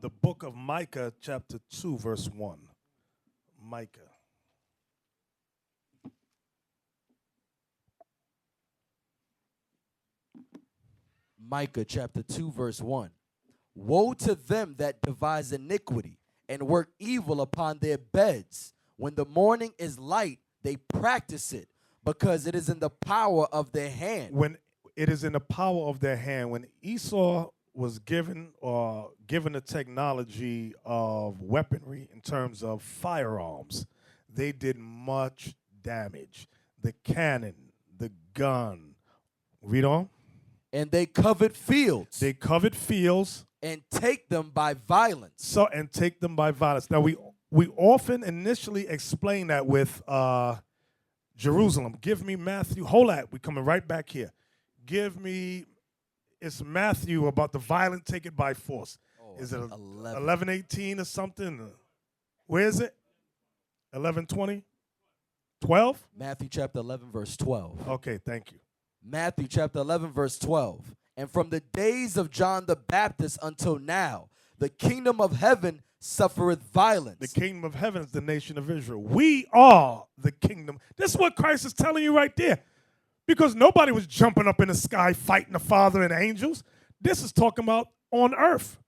the book of Micah, chapter 2, verse 1. Micah. Micah chapter 2, verse 1. Woe to them that devise iniquity and work evil upon their beds. When the morning is light, they practice it, because it is in the power of their hand. When it is in the power of their hand, when Esau was given the technology of weaponry in terms of firearms, they did much damage. The cannon, the gun. Read on. And they covet fields. They covet fields. And take them by violence. And take them by violence. Now, we often initially explain that with Jerusalem. Give me Matthew. Hold that. We're coming right back here. Give me, it's Matthew about the violent take it by force. Oh, is it 11:18 or something? Where is it? 11:20? 12? Matthew chapter 11, verse 12. Okay, thank you. Matthew chapter 11, verse 12. And from the days of John the Baptist until now, the kingdom of heaven suffereth violence. The kingdom of heaven is the nation of Israel. We are the kingdom. This is what Christ is telling you right there. Because nobody was jumping up in the sky fighting the Father and angels. This is talking about on earth.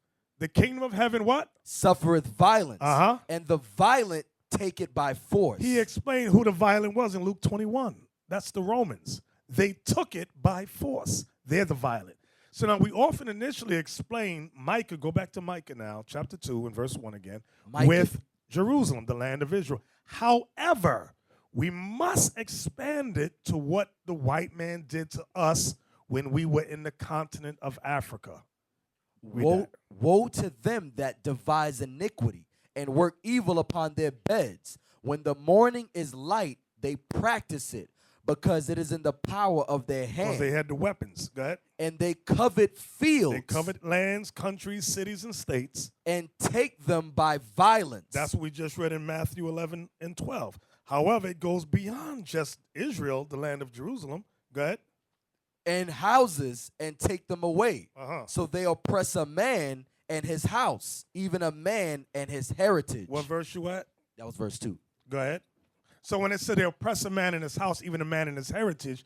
The kingdom of heaven what? Suffereth violence. Uh-huh. And the violent take it by force. He explained who the violent was in Luke 21. That's the Romans. They took it by force. They're the violent. So now we often initially explain Micah, go back to Micah now, chapter 2 and verse 1 again, Micah. with Jerusalem, the land of Israel. However, we must expand it to what the white man did to us when we were in the continent of Africa. Woe to them that devise iniquity and work evil upon their beds. When the morning is light, they practice it, because it is in the power of their hand. Because they had the weapons. Go ahead. And they covet fields. They covet lands, countries, cities, and states. And take them by violence. That's what we just read in Matthew 11 and 12. However, it goes beyond just Israel, the land of Jerusalem. Go ahead. And houses, and take them away. Uh-huh. So they oppress a man and his house, even a man and his heritage. What verse you at? That was verse 2. Go ahead. So when it said they oppress a man in his house, even a man in his heritage,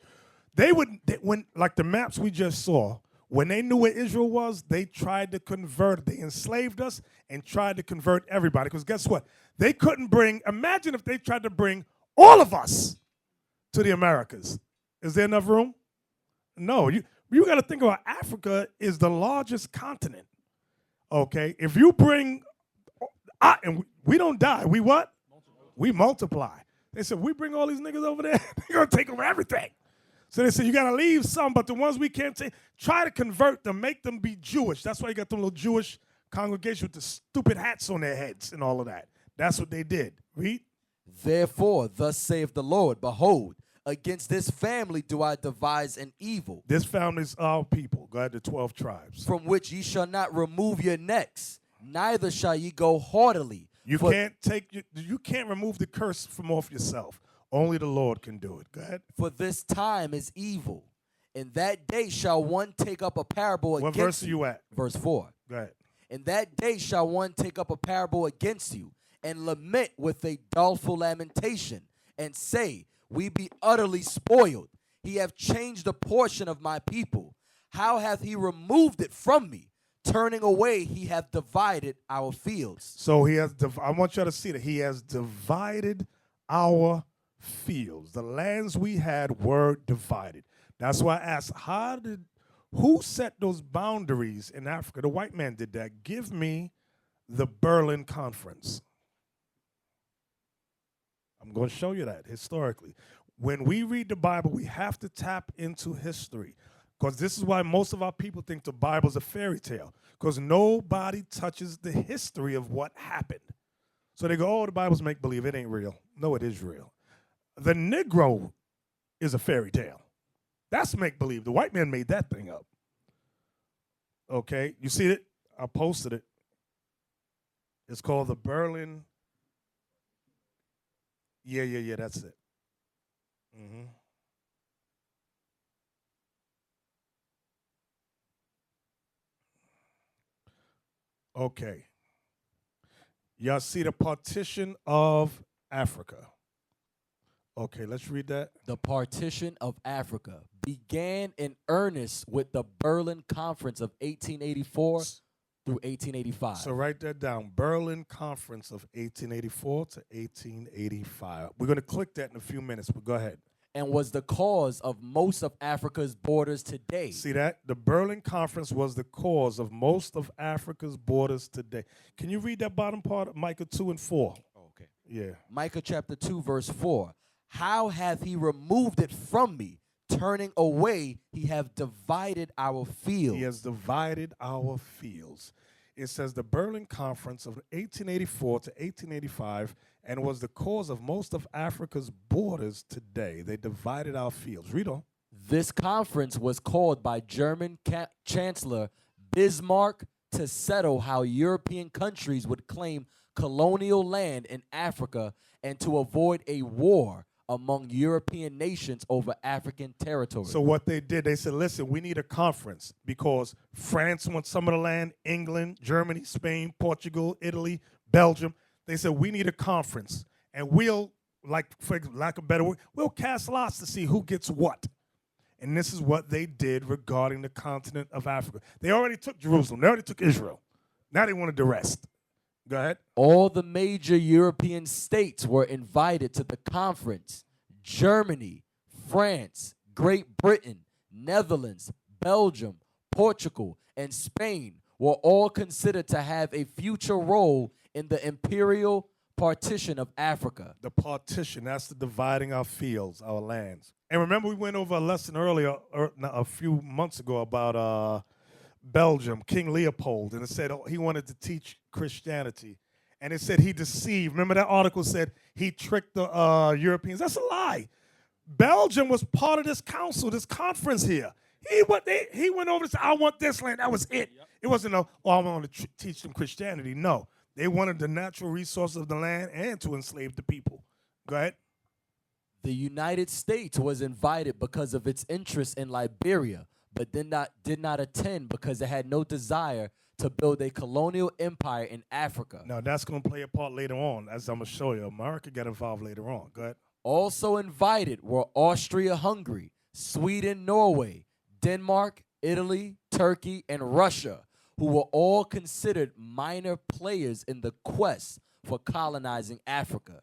when like the maps we just saw, when they knew where Israel was, they tried to convert. They enslaved us and tried to convert everybody. Because guess what? They couldn't imagine if they tried to bring all of us to the Americas. Is there enough room? No. You got to think about Africa is the largest continent. Okay? If you bring, and we don't die. We what? We multiply. They said, we bring all these niggas over there, they're going to take over everything. So they said, you got to leave some, but the ones we can't take, try to convert them, make them be Jewish. That's why you got them little Jewish congregation with the stupid hats on their heads and all of that. That's what they did. Read. Therefore, thus saith the Lord, behold, against this family do I devise an evil. This family is our people. Go ahead, the 12 tribes. From which ye shall not remove your necks, neither shall ye go haughtily. You can't remove the curse from off yourself. Only the Lord can do it. Go ahead. For this time is evil. In that day shall one take up a parable against you. What verse are you at? Verse 4. Go ahead. In that day shall one take up a parable against you, and lament with a doleful lamentation, and say, we be utterly spoiled. He hath changed the portion of my people. How hath he removed it from me? Turning away, he hath divided our fields. So I want you to see that he has divided our fields. The lands we had were divided. That's why I asked, who set those boundaries in Africa? The white man did that. Give me the Berlin Conference. I'm going to show you that historically. When we read the Bible, we have to tap into history. Because this is why most of our people think the Bible's a fairy tale. Because nobody touches the history of what happened. So they go, oh, the Bible's make-believe. It ain't real. No, it is real. The Negro is a fairy tale. That's make-believe. The white man made that thing up. Okay, you see it? I posted it. It's called the Berlin. Yeah, that's it. Mm-hmm. Okay, Y'all see the partition of Africa. Okay, let's read that. The partition of Africa began in earnest with the Berlin Conference of 1884 through 1885. So write that down. Berlin Conference of 1884 to 1885. We're going to click that in a few minutes, but go ahead. And was the cause of most of Africa's borders today. See that? The Berlin Conference was the cause of most of Africa's borders today. Can you read that bottom part of Micah 2 and 4? Okay. Yeah. Micah chapter 2, verse 4. How hath he removed it from me? Turning away, he have divided our fields. He has divided our fields. It says the Berlin Conference of 1884 to 1885 and was the cause of most of Africa's borders today. They divided our fields. Read on. This conference was called by German Chancellor Bismarck to settle how European countries would claim colonial land in Africa and to avoid a war among European nations over African territory. So what they did, they said, listen, we need a conference because France wants some of the land, England, Germany, Spain, Portugal, Italy, Belgium. They said, we need a conference. And we'll, like, for lack of a better word, we'll cast lots to see who gets what. And this is what they did regarding the continent of Africa. They already took Jerusalem. They already took Israel. Now they wanted the rest. Go ahead. All the major European states were invited to the conference. Germany, France, Great Britain, Netherlands, Belgium, Portugal, and Spain were all considered to have a future role in the imperial partition of Africa. The partition, that's the dividing our fields, our lands. And remember we went over a lesson earlier, a few months ago, about Belgium, King Leopold, and it said he wanted to teach Christianity. And it said he deceived. Remember that article said he tricked the Europeans? That's a lie. Belgium was part of this council, this conference here. He went over and said, I want this land. That was it. Yep. It wasn't, I want to teach them Christianity. No. They wanted the natural resources of the land and to enslave the people. Go ahead. The United States was invited because of its interest in Liberia, but did not attend because it had no desire to build a colonial empire in Africa. Now, that's going to play a part later on, as I'm going to show you. America got involved later on. Go ahead. Also invited were Austria-Hungary, Sweden, Norway, Denmark, Italy, Turkey, and Russia, who were all considered minor players in the quest for colonizing Africa.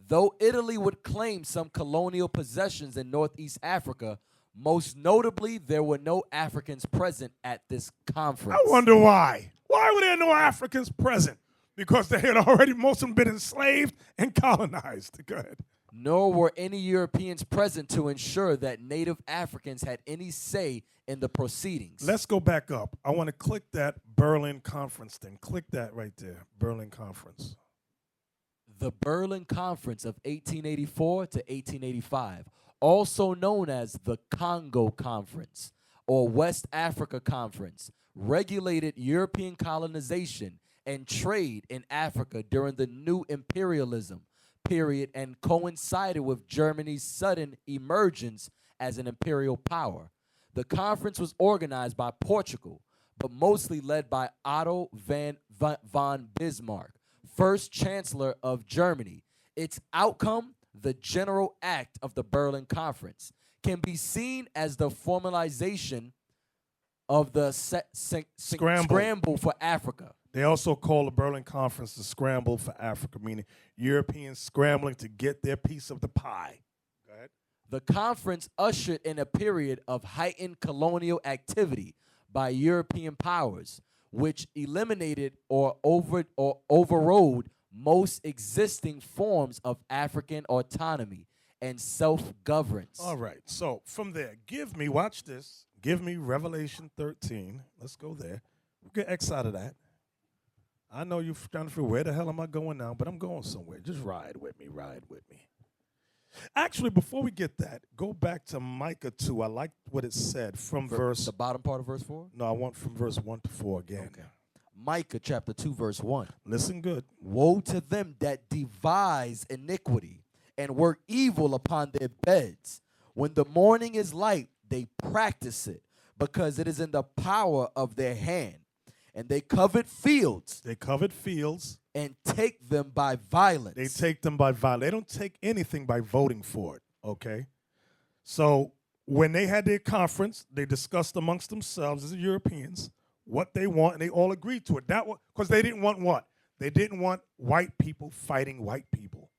Though Italy would claim some colonial possessions in Northeast Africa, most notably, there were no Africans present at this conference. I wonder why. Why were there no Africans present? Because they had already, most of them, been enslaved and colonized. Go ahead. Nor were any Europeans present to ensure that native Africans had any say in the proceedings. Let's go back up. I want to click that Berlin Conference thing. Click that right there, Berlin Conference. The Berlin Conference of 1884 to 1885, also known as the Congo Conference or West Africa Conference, regulated European colonization and trade in Africa during the new imperialism period and coincided with Germany's sudden emergence as an imperial power. The conference was organized by Portugal, but mostly led by Otto von Bismarck, first Chancellor of Germany. Its outcome, the General Act of the Berlin Conference, can be seen as the formalization of the Scramble for Africa. They also call the Berlin Conference the Scramble for Africa, meaning Europeans scrambling to get their piece of the pie. Go ahead. The conference ushered in a period of heightened colonial activity by European powers, which eliminated or overrode most existing forms of African autonomy and self-governance. All right, so from there, watch this, give me Revelation 13. Let's go there. We'll get X out of that. I know you're trying to figure, where the hell am I going now? But I'm going somewhere. Just ride with me. Actually, before we get that, go back to Micah 2. I like what it said from verse... The bottom part of verse 4? No, I want from verse 1 to 4 again. Okay. Micah chapter 2, verse 1. Listen good. Woe to them that devise iniquity and work evil upon their beds. When the morning is light, they practice it, because it is in the power of their hand. And they covet fields. They covet fields. and take them by violence. They take them by violence. They don't take anything by voting for it, okay? So when they had their conference, they discussed amongst themselves as Europeans what they want, and they all agreed to it. That was because they didn't want what? They didn't want white people fighting white people.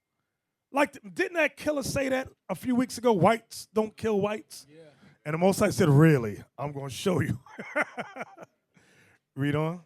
Like, didn't that killer say that a few weeks ago? Whites don't kill whites? Yeah. And the Most High said, really? I'm going to show you. Read on.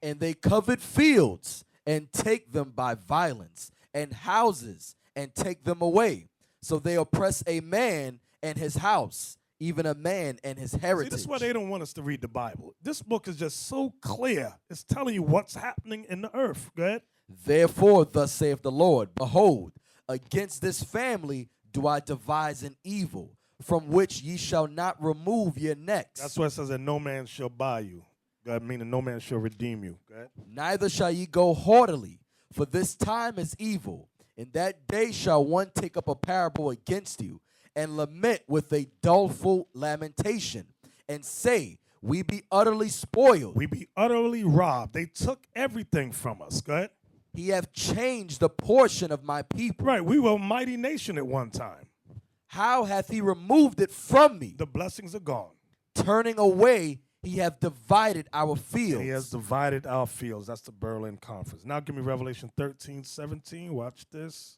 And they covet fields and take them by violence, and houses and take them away. So they oppress a man and his house, even a man and his heritage. See, this is why they don't want us to read the Bible. This book is just so clear. It's telling you what's happening in the earth. Go ahead. Therefore, thus saith the Lord, behold, against this family do I devise an evil, from which ye shall not remove your necks. That's why it says that no man shall buy you. God, meaning no man shall redeem you. Go ahead. Neither shall ye go haughtily, for this time is evil. In that day shall one take up a parable against you, and lament with a doleful lamentation, and say, we be utterly spoiled. We be utterly robbed. They took everything from us. Go ahead. He hath changed the portion of my people. Right, we were a mighty nation at one time. How hath he removed it from me? The blessings are gone. Turning away, he hath divided our fields. He has divided our fields. That's the Berlin Conference. Now give me Revelation 13:17. Watch this.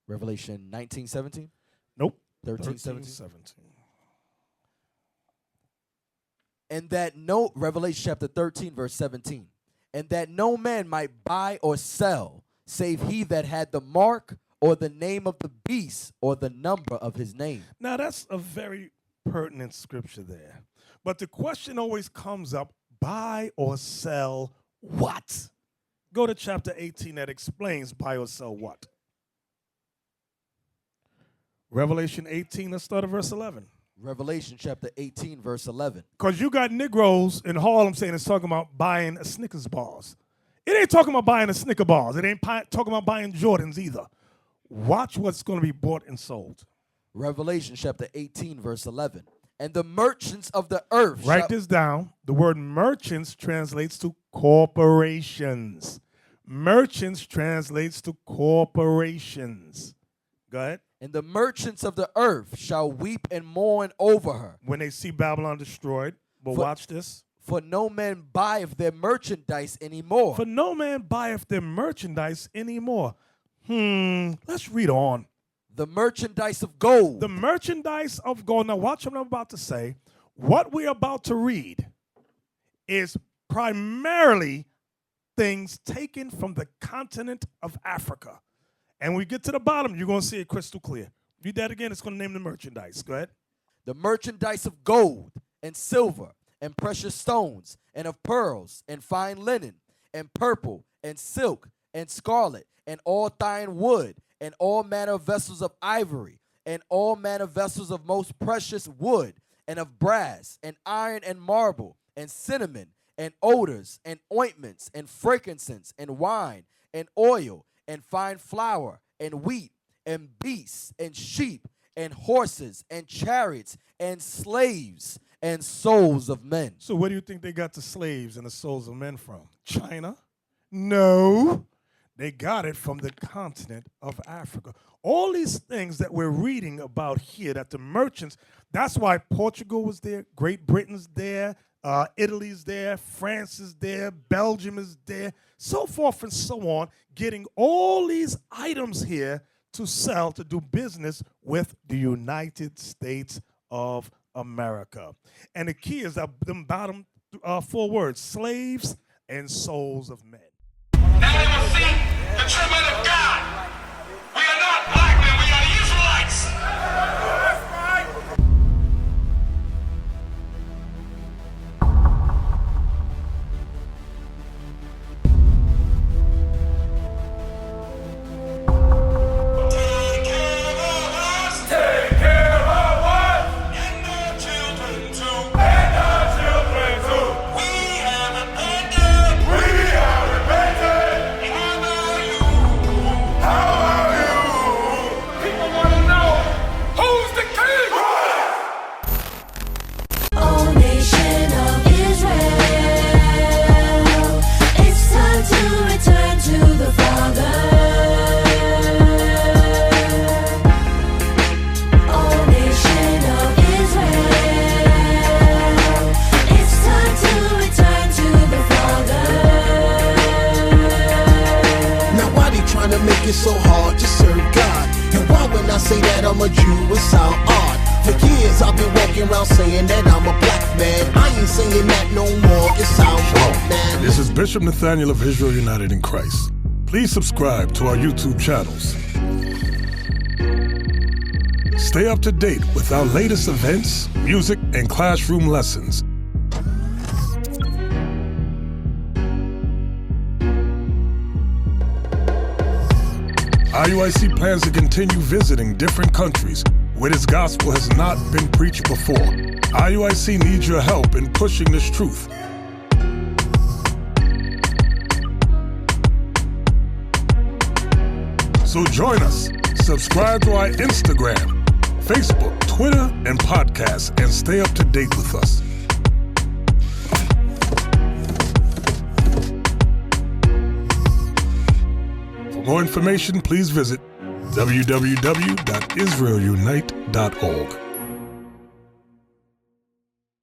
Revelation 19:17? Nope. 13:17. And that no, Revelation chapter 13, verse 17. And that no man might buy or sell, save he that had the mark or the name of the beast or the number of his name. Now that's a very pertinent scripture there. But the question always comes up, buy or sell what? Go to chapter 18 that explains buy or sell what. Revelation 18, let's start at verse 11. Revelation chapter 18, verse 11. Because you got Negroes in Harlem saying it's talking about buying a Snickers bars. It ain't talking about buying a Snicker bars. It ain't talking about buying Jordans either. Watch what's going to be bought and sold. Revelation chapter 18, verse 11. And the merchants of the earth. Write this down. The word merchants translates to corporations. Merchants translates to corporations. Go ahead. And the merchants of the earth shall weep and mourn over her. When they see Babylon destroyed. But watch this. For no man buyeth their merchandise anymore. For no man buyeth their merchandise anymore. Let's read on. The merchandise of gold. The merchandise of gold. Now watch what I'm about to say. What we're about to read is primarily things taken from the continent of Africa. And when we get to the bottom, you're going to see it crystal clear. Read that again. It's going to name the merchandise. Go ahead. The merchandise of gold and silver and precious stones and of pearls and fine linen and purple and silk and scarlet and all fine wood and all manner of vessels of ivory and all manner of vessels of most precious wood and of brass and iron and marble and cinnamon and odors and ointments and frankincense and wine and oil and fine flour, and wheat, and beasts, and sheep, and horses, and chariots, and slaves, and souls of men. So where do you think they got the slaves and the souls of men from? China? No. They got it from the continent of Africa. All these things that we're reading about here, that the merchants, that's why Portugal was there, Great Britain's there, Italy's there, France is there, Belgium is there, so forth and so on, getting all these items here to sell, to do business with the United States of America. And the key is them bottom 4 words, slaves and souls of men. Now they will see the true men of God. We are not black men, we are the Israelites. That's right. Take care of us. Take care of us. And our children too. And our children too. We have abandoned. We have abandoned. working so hard to serve God. And why when I say that I'm a Jew, it sound odd? For years I've been walking around saying that I'm a black man. I ain't saying that no more, it sound wrong, man. This is Bishop Nathaniel of Israel United in Christ. Please subscribe to our YouTube channels. Stay up to date with our latest events, music, and classroom lessons. IUIC plans to continue visiting different countries where this gospel has not been preached before. IUIC needs your help in pushing this truth. So join us. Subscribe to our Instagram, Facebook, Twitter, and podcasts, and stay up to date with us. For more information, please visit www.israelunite.org.